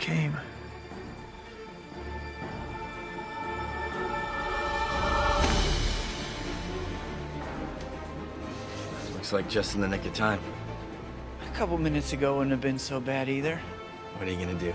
came. Looks like just in the nick of time. A couple minutes ago wouldn't have been so bad either. What are you gonna do?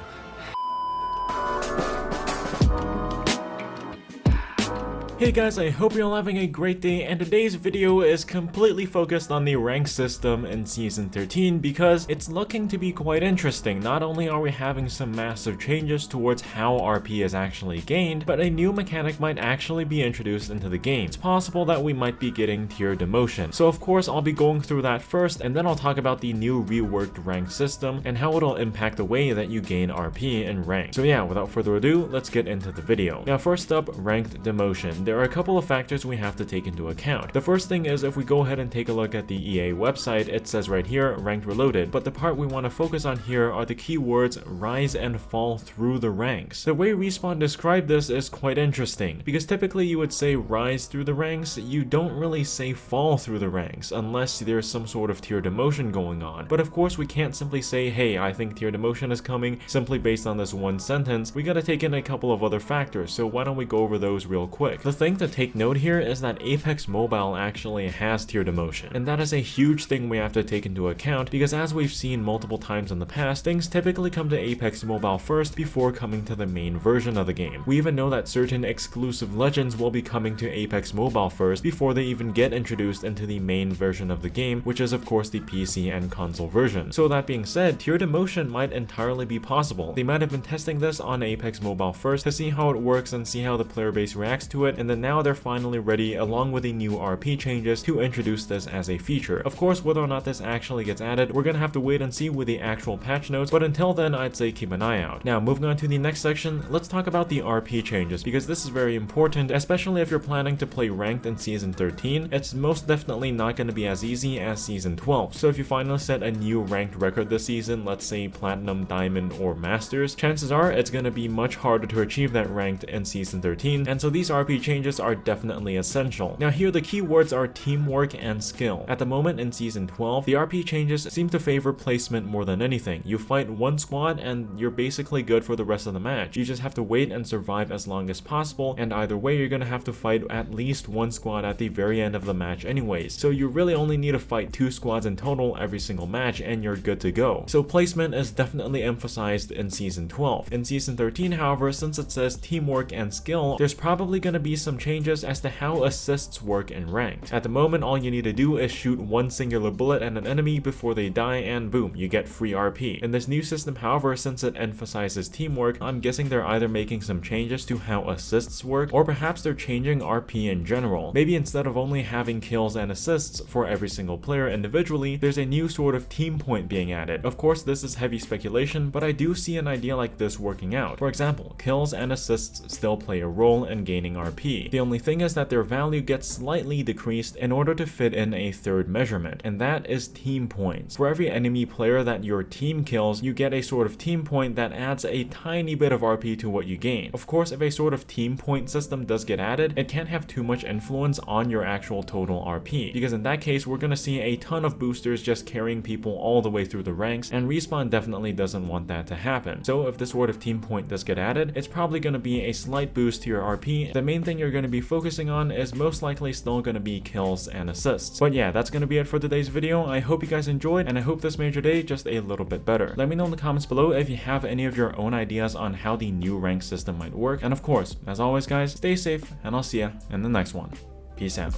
Hey guys, I hope you're all having a great day, and today's video is completely focused on the rank system in Season 13 because it's looking to be quite interesting. Not only are we having some massive changes towards how RP is actually gained, but a new mechanic might actually be introduced into the game. It's possible that we might be getting tier demotion. So of course I'll be going through that first, and then I'll talk about the new reworked rank system and how it'll impact the way that you gain RP and rank. So yeah, without further ado, let's get into the video. Now first up, ranked demotion. There are a couple of factors we have to take into account. The first thing is, if we go ahead and take a look at the EA website, it says right here, ranked reloaded, but the part we want to focus on here are the keywords rise and fall through the ranks. The way Respawn described this is quite interesting, because typically you would say rise through the ranks, you don't really say fall through the ranks, unless there's some sort of tier demotion going on. But of course we can't simply say, hey, I think tier demotion is coming, simply based on this one sentence. We gotta take in a couple of other factors, so why don't we go over those real quick. The thing to take note here is that Apex Mobile actually has tier demotion, and that is a huge thing we have to take into account, because as we've seen multiple times in the past, things typically come to Apex Mobile first before coming to the main version of the game. We even know that certain exclusive legends will be coming to Apex Mobile first before they even get introduced into the main version of the game, which is of course the PC and console version. So that being said, tier demotion might entirely be possible. They might have been testing this on Apex Mobile first to see how it works and see how the player base reacts to it, and then now they're finally ready, along with the new RP changes, to introduce this as a feature. Of course, whether or not this actually gets added, we're gonna have to wait and see with the actual patch notes, but until then, I'd say keep an eye out. Now, moving on to the next section, let's talk about the RP changes, because this is very important, especially if you're planning to play ranked in Season 13. It's most definitely not going to be as easy as Season 12, so if you finally set a new ranked record this season, let's say Platinum, Diamond, or Masters, chances are it's going to be much harder to achieve that ranked in Season 13, and so these RP changes are definitely essential. Now here the keywords are teamwork and skill. At the moment in Season 12, the RP changes seem to favor placement more than anything. You fight one squad and you're basically good for the rest of the match. You just have to wait and survive as long as possible, and either way you're gonna have to fight at least one squad at the very end of the match anyways. So you really only need to fight 2 squads in total every single match and you're good to go. So placement is definitely emphasized in Season 12. In Season 13, however, since it says teamwork and skill, there's probably gonna be some changes as to how assists work in ranked. At the moment, all you need to do is shoot one singular bullet at an enemy before they die, and boom, you get free RP. In this new system, however, since it emphasizes teamwork, I'm guessing they're either making some changes to how assists work, or perhaps they're changing RP in general. Maybe instead of only having kills and assists for every single player individually, there's a new sort of team point being added. Of course, this is heavy speculation, but I do see an idea like this working out. For example, kills and assists still play a role in gaining RP. The only thing is that their value gets slightly decreased in order to fit in a third measurement, and that is team points. For every enemy player that your team kills, you get a sort of team point that adds a tiny bit of RP to what you gain. Of course, if a sort of team point system does get added, it can't have too much influence on your actual total RP, because in that case we're gonna see a ton of boosters just carrying people all the way through the ranks, and Respawn definitely doesn't want that to happen. So if this sort of team point does get added, it's probably gonna be a slight boost to your RP. The main thing you're gonna be focusing on is most likely still gonna be kills and assists. But yeah, that's gonna be it for today's video. I hope you guys enjoyed, and I hope this made your day just a little bit better. Let me know in the comments below if you have any of your own ideas on how the new rank system might work. And of course, as always guys, stay safe, and I'll see ya in the next one. Peace out.